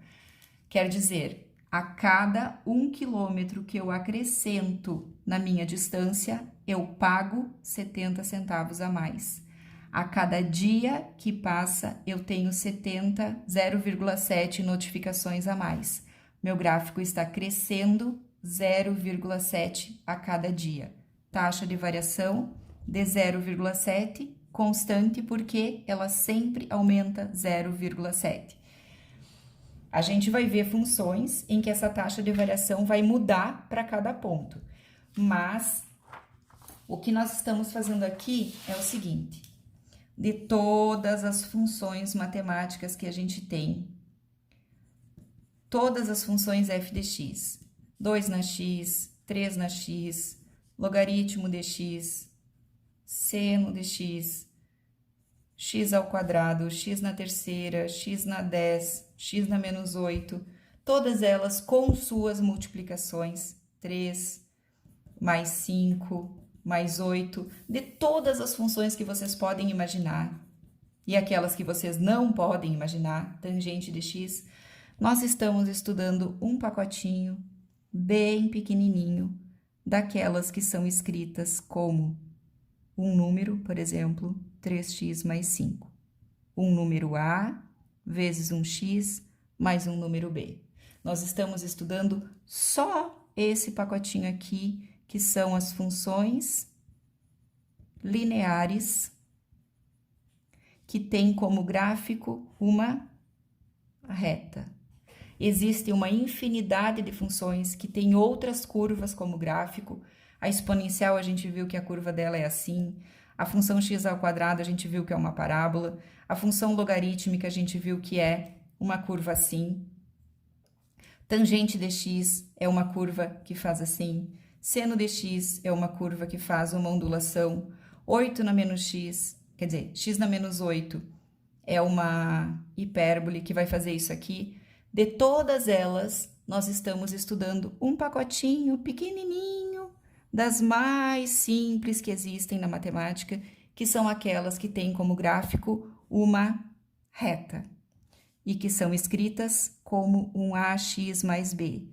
Quer dizer, a cada 1 quilômetro que eu acrescento na minha distância, eu pago 70 centavos a mais. A cada dia que passa, eu tenho 0,7 notificações a mais. Meu gráfico está crescendo 0,7 a cada dia. Taxa de variação de 0,7, constante, porque ela sempre aumenta 0,7. A gente vai ver funções em que essa taxa de variação vai mudar para cada ponto. Mas o que nós estamos fazendo aqui é o seguinte: de todas as funções matemáticas que a gente tem, todas as funções f de x, 2 na x, 3 na x, logaritmo de x, seno de x, x ao quadrado, x na terceira, x na 10, x na menos 8, todas elas com suas multiplicações, 3 mais 5, mais 8, de todas as funções que vocês podem imaginar, e aquelas que vocês não podem imaginar, tangente de x, nós estamos estudando um pacotinho bem pequenininho, daquelas que são escritas como um número, por exemplo, 3x mais 5. Um número A vezes um x mais um número B. Nós estamos estudando só esse pacotinho aqui, que são as funções lineares, que tem como gráfico uma reta. Existe uma infinidade de funções que tem outras curvas como gráfico. A exponencial, a gente viu que a curva dela é assim. A função x ao quadrado, a gente viu que é uma parábola. A função logarítmica, a gente viu que é uma curva assim. Tangente de x é uma curva que faz assim. Seno de x é uma curva que faz uma ondulação. 8 na menos x, quer dizer, x na menos 8 é uma hipérbole que vai fazer isso aqui. De todas elas, nós estamos estudando um pacotinho pequenininho das mais simples que existem na matemática, que são aquelas que têm como gráfico uma reta e que são escritas como um ax mais b.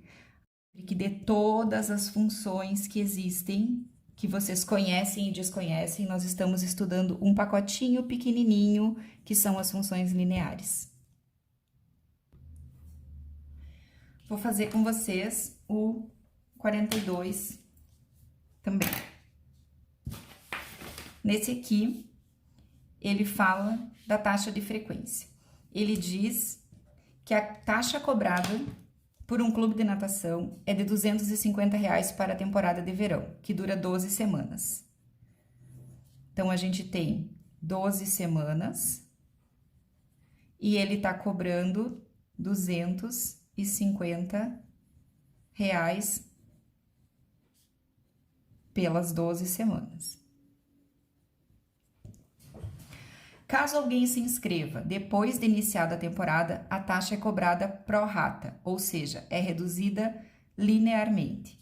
que dê todas as funções que existem, que vocês conhecem e desconhecem. Nós estamos estudando um pacotinho pequenininho, que são as funções lineares. Vou fazer com vocês o 42 também. Nesse aqui, ele fala da taxa de frequência. Ele diz que a taxa cobrada por um clube de natação é de R$ 250 para a temporada de verão, que dura 12 semanas. Então, a gente tem 12 semanas e ele está cobrando R$ 250 pelas 12 semanas. Caso alguém se inscreva depois de iniciada a temporada, a taxa é cobrada pro rata, ou seja, é reduzida linearmente.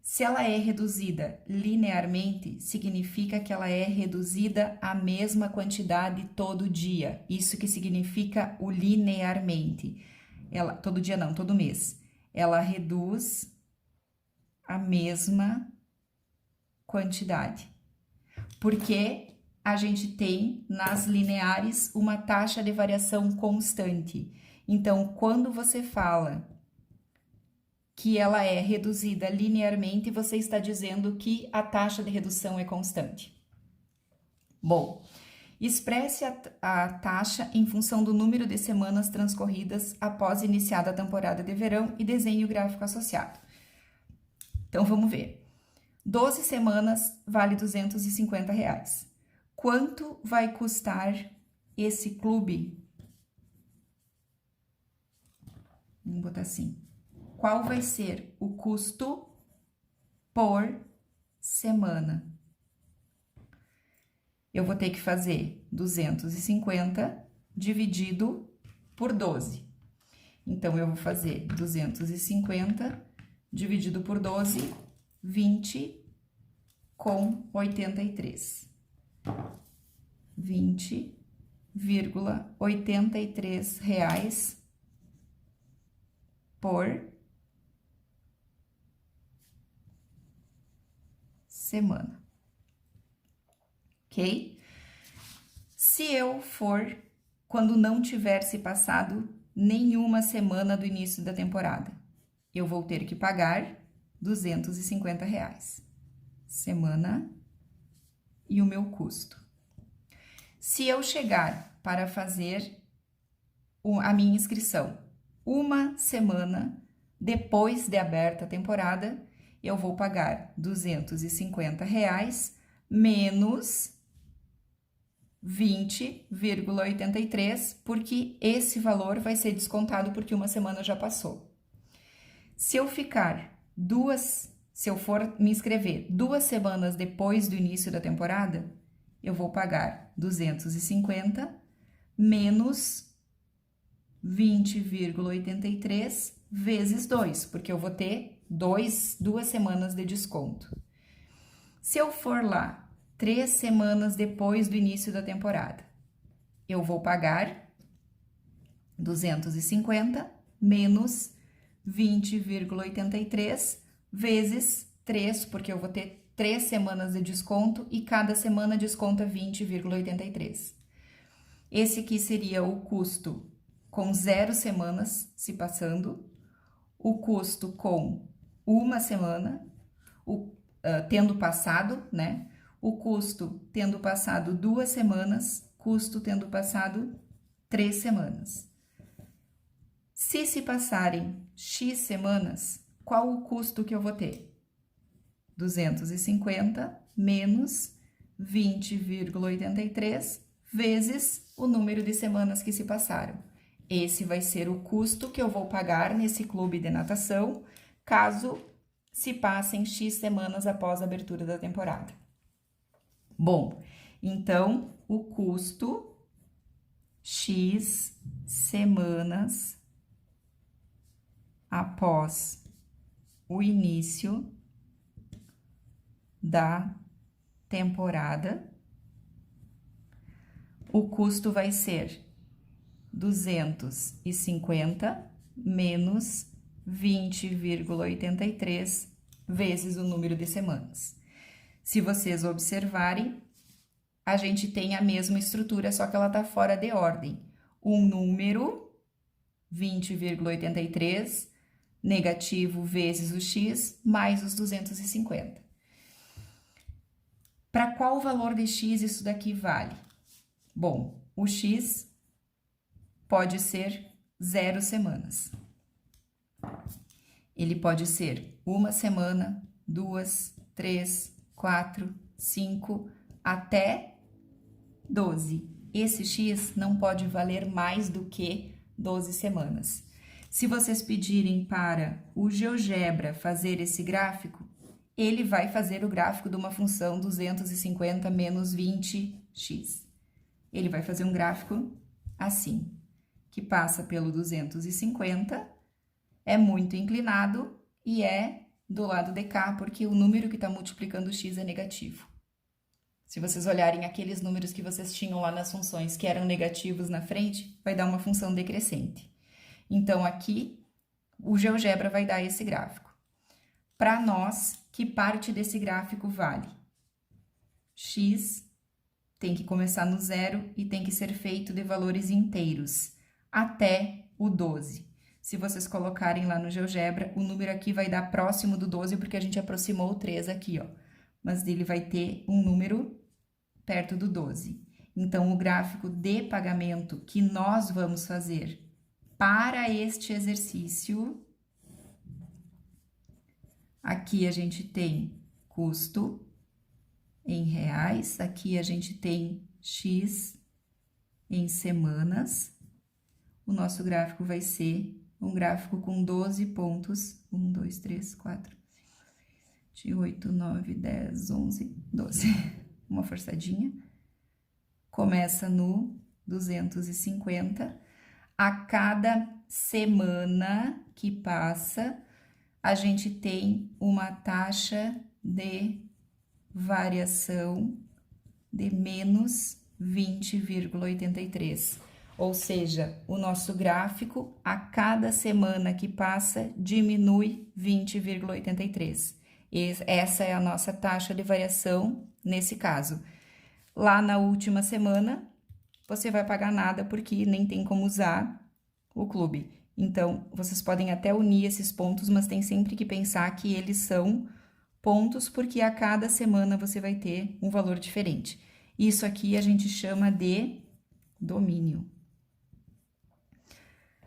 Se ela é reduzida linearmente, significa que ela é reduzida a mesma quantidade todo dia. Isso que significa o linearmente. Ela, todo dia não, todo mês. Ela reduz a mesma quantidade. Porque a gente tem nas lineares uma taxa de variação constante. Então, quando você fala que ela é reduzida linearmente, você está dizendo que a taxa de redução é constante. Bom, expresse a taxa em função do número de semanas transcorridas após iniciada a temporada de verão e desenhe o gráfico associado. Então, vamos ver. 12 semanas vale R$ 250. Quanto vai custar esse clube? Vamos botar assim. Qual vai ser o custo por semana? Eu vou ter que fazer 250 dividido por 12. Então, eu vou fazer 250 dividido por 12, 20,83. 20,83 reais por semana. Ok? Se eu for quando não tiver se passado nenhuma semana do início da temporada, eu vou ter que pagar R$ 250 reais. Semana e o meu custo. Se eu chegar para fazer a minha inscrição uma semana depois de aberta a temporada, eu vou pagar R$ 250 reais menos 20,83, porque esse valor vai ser descontado porque uma semana já passou. Se eu for me inscrever 2 semanas depois do início da temporada, eu vou pagar 250 menos 20,83 vezes 2, porque eu vou ter 2 semanas de desconto. Se eu for lá 3 semanas depois do início da temporada, eu vou pagar 250 menos 20,83 vezes 3, porque eu vou ter 3 semanas de desconto e cada semana desconta 20,83. Esse aqui seria o custo com 0 semanas se passando, o custo com uma semana, tendo passado, né? O custo tendo passado 2 semanas, custo tendo passado 3 semanas. Se passarem X semanas, qual o custo que eu vou ter? 250 menos 20,83 vezes o número de semanas que se passaram. Esse vai ser o custo que eu vou pagar nesse clube de natação, caso se passem X semanas após a abertura da temporada. Bom, então, o custo X semanas após o início da temporada, o custo vai ser 250 menos 20,83 vezes o número de semanas. Se vocês observarem, a gente tem a mesma estrutura, só que ela está fora de ordem. Um número, 20,83, negativo vezes o x, mais os 250. Para qual valor de x isso daqui vale? Bom, o x pode ser 0 semanas. Ele pode ser 1 semana, 2, 3, 4, 5, até 12. Esse x não pode valer mais do que 12 semanas. Se vocês pedirem para o GeoGebra fazer esse gráfico, ele vai fazer o gráfico de uma função 250 menos 20x. Ele vai fazer um gráfico assim, que passa pelo 250, é muito inclinado e é do lado de cá, porque o número que está multiplicando o x é negativo. Se vocês olharem aqueles números que vocês tinham lá nas funções que eram negativos na frente, vai dar uma função decrescente. Então, aqui, o GeoGebra vai dar esse gráfico. Para nós, que parte desse gráfico vale? X tem que começar no 0 e tem que ser feito de valores inteiros, até o 12. Se vocês colocarem lá no GeoGebra, o número aqui vai dar próximo do 12, porque a gente aproximou o 3 aqui, ó. Mas ele vai ter um número perto do 12. Então, o gráfico de pagamento que nós vamos fazer para este exercício, aqui a gente tem custo em reais, aqui a gente tem x em semanas. O nosso gráfico vai ser um gráfico com 12 pontos, 1, 2, 3, 4, 8, 9, 10, 11, 12. Uma forçadinha. Começa no 250. A cada semana que passa, a gente tem uma taxa de variação de menos 20,83. Ou seja, o nosso gráfico, a cada semana que passa, diminui 20,83. Essa é a nossa taxa de variação nesse caso. Lá na última semana, você vai pagar nada porque nem tem como usar o clube. Então, vocês podem até unir esses pontos, mas tem sempre que pensar que eles são pontos porque a cada semana você vai ter um valor diferente. Isso aqui a gente chama de domínio.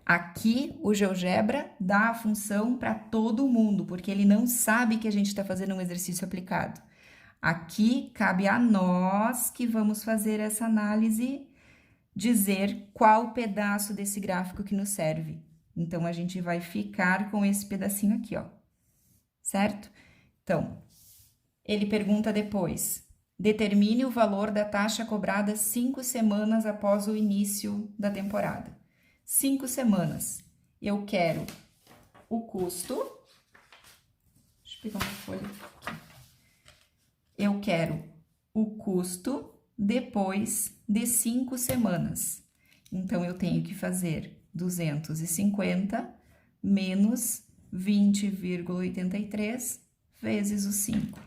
Aqui, o GeoGebra dá a função para todo mundo, porque ele não sabe que a gente está fazendo um exercício aplicado. Aqui, cabe a nós que vamos fazer essa análise, dizer qual pedaço desse gráfico que nos serve. Então, a gente vai ficar com esse pedacinho aqui, ó, certo? Então, ele pergunta depois, determine o valor da taxa cobrada 5 semanas após o início da temporada. 5 semanas. Eu quero o custo. Deixa eu pegar uma folha aqui. Eu quero o custo depois de 5 semanas. Então, eu tenho que fazer 250 menos 20,83 vezes o 5.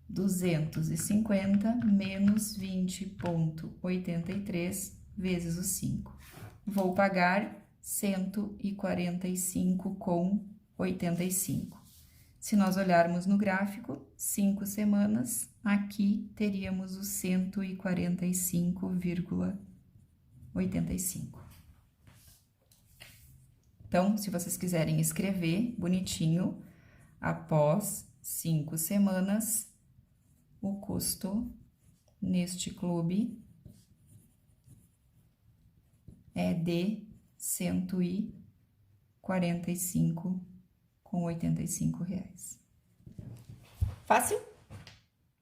250 menos 20,83 vezes o 5. Vou pagar 145,85. Se nós olharmos no gráfico, 5 semanas, aqui teríamos os 145,85. Então, se vocês quiserem escrever bonitinho, após 5 semanas, o custo neste clube é de R$145,85. Fácil?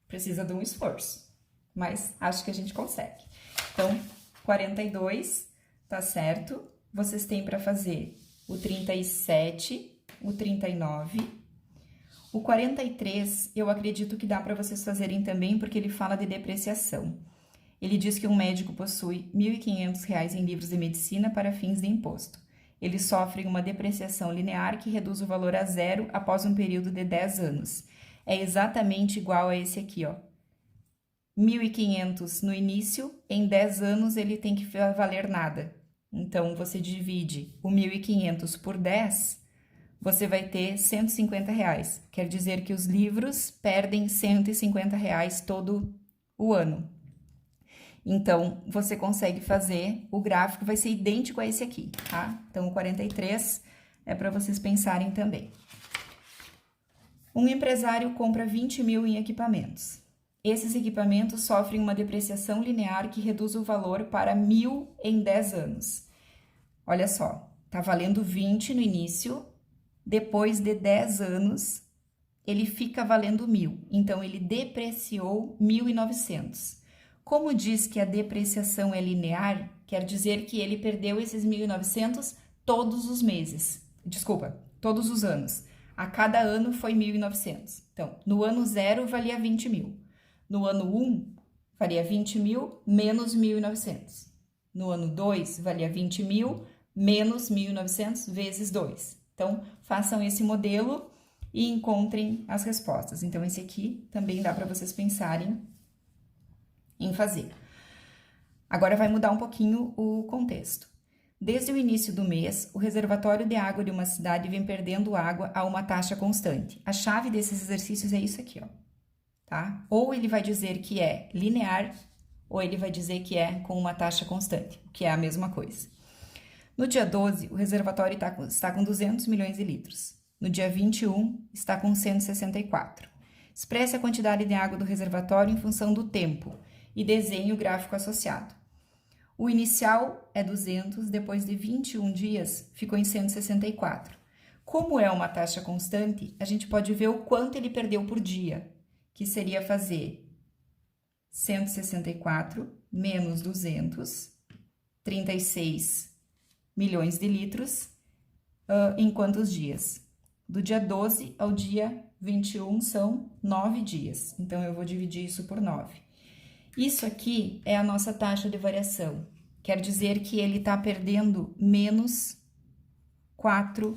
Precisa de um esforço, mas acho que a gente consegue. Então, 42, tá certo? Vocês têm para fazer o 37, o 39. O 43, eu acredito que dá para vocês fazerem também, porque ele fala de depreciação. Ele diz que um médico possui R$1.500 em livros de medicina para fins de imposto. eles sofrem uma depreciação linear que reduz o valor a zero após um período de 10 anos. É exatamente igual a esse aqui, ó. 1.500 no início, em 10 anos ele tem que valer nada. Então, você divide o 1.500 por 10, você vai ter R$150. Quer dizer que os livros perdem R$150 todo o ano. Então, você consegue fazer, o gráfico vai ser idêntico a esse aqui, tá? Então, o 43 é para vocês pensarem também. Um empresário compra 20 mil em equipamentos. Esses equipamentos sofrem uma depreciação linear que reduz o valor para 1.000 em 10 anos. Olha só, tá valendo 20 no início, depois de 10 anos, ele fica valendo 1.000. Então, ele depreciou 1.900. Como diz que a depreciação é linear, quer dizer que ele perdeu esses 1.900 todos os meses. Desculpa, todos os anos. A cada ano foi 1.900. Então, no ano 0 valia 20 mil. No ano 1, valia 20 mil menos 1.900. No ano 2, valia 20 mil menos 1.900 vezes 2. Então, façam esse modelo e encontrem as respostas. Então, esse aqui também dá para vocês pensarem em fazer. Agora vai mudar um pouquinho o contexto. Desde o início do mês, o reservatório de água de uma cidade vem perdendo água a uma taxa constante. A chave desses exercícios é isso aqui, ó. Tá? Ou ele vai dizer que é linear, ou ele vai dizer que é com uma taxa constante, que é a mesma coisa. No dia 12, o reservatório está com 200 milhões de litros. No dia 21, está com 164. Expresse a quantidade de água do reservatório em função do tempo e desenhe o gráfico associado. O inicial é 200, depois de 21 dias, ficou em 164. Como é uma taxa constante, a gente pode ver o quanto ele perdeu por dia, que seria fazer 164 menos 200, 36 milhões de litros, em quantos dias? Do dia 12 ao dia 21 são 9 dias, então eu vou dividir isso por 9. Isso aqui é a nossa taxa de variação, quer dizer que ele está perdendo menos 4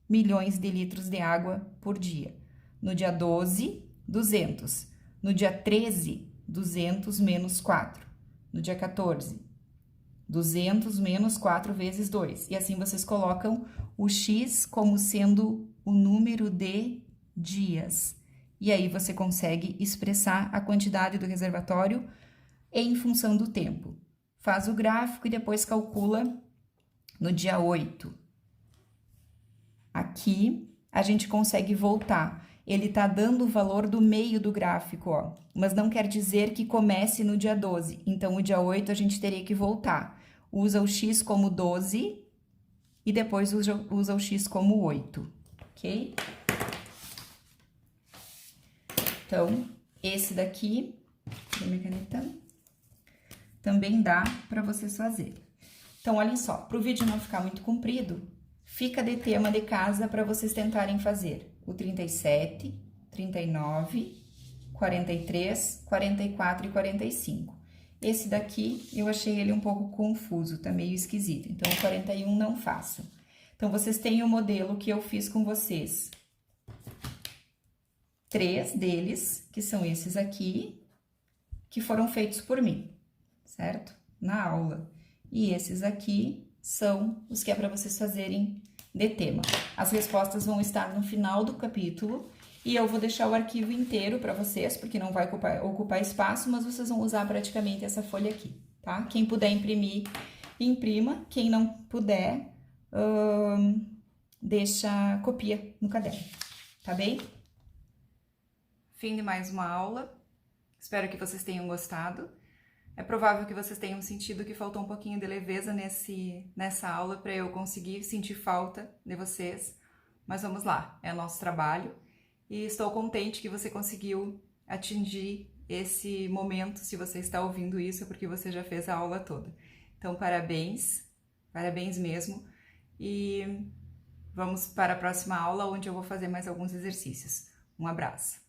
milhões de litros de água por dia. No dia 12, 200. No dia 13, 200 menos 4. No dia 14, 200 menos 4 vezes 2. E assim vocês colocam o X como sendo o número de dias. E aí você consegue expressar a quantidade do reservatório em função do tempo. Faz o gráfico e depois calcula no dia 8. Aqui a gente consegue voltar. Ele tá dando o valor do meio do gráfico, ó. Mas não quer dizer que comece no dia 12. Então, o dia 8 a gente teria que voltar. Usa o X como 12 e depois usa o X como 8, ok? Então, esse daqui, deixa eu minha caneta, também dá para vocês fazerem. Então, olhem só, para o vídeo não ficar muito comprido, fica de tema de casa para vocês tentarem fazer o 37, 39, 43, 44 e 45. Esse daqui, eu achei ele um pouco confuso, tá meio esquisito. Então, o 41 não façam. Então, vocês têm o modelo que eu fiz com vocês. 3 deles, que são esses aqui, que foram feitos por mim, certo? Na aula. E esses aqui são os que é para vocês fazerem de tema. As respostas vão estar no final do capítulo e eu vou deixar o arquivo inteiro para vocês, porque não vai ocupar espaço, mas vocês vão usar praticamente essa folha aqui, tá? Quem puder imprimir, imprima. Quem não puder, copia no caderno, tá bem? Fim de mais uma aula. Espero que vocês tenham gostado. É provável que vocês tenham sentido que faltou um pouquinho de leveza nessa aula para eu conseguir sentir falta de vocês. Mas vamos lá, é nosso trabalho. E estou contente que você conseguiu atingir esse momento. Se você está ouvindo isso, é porque você já fez a aula toda. Então, parabéns, parabéns mesmo. E vamos para a próxima aula, onde eu vou fazer mais alguns exercícios. Um abraço.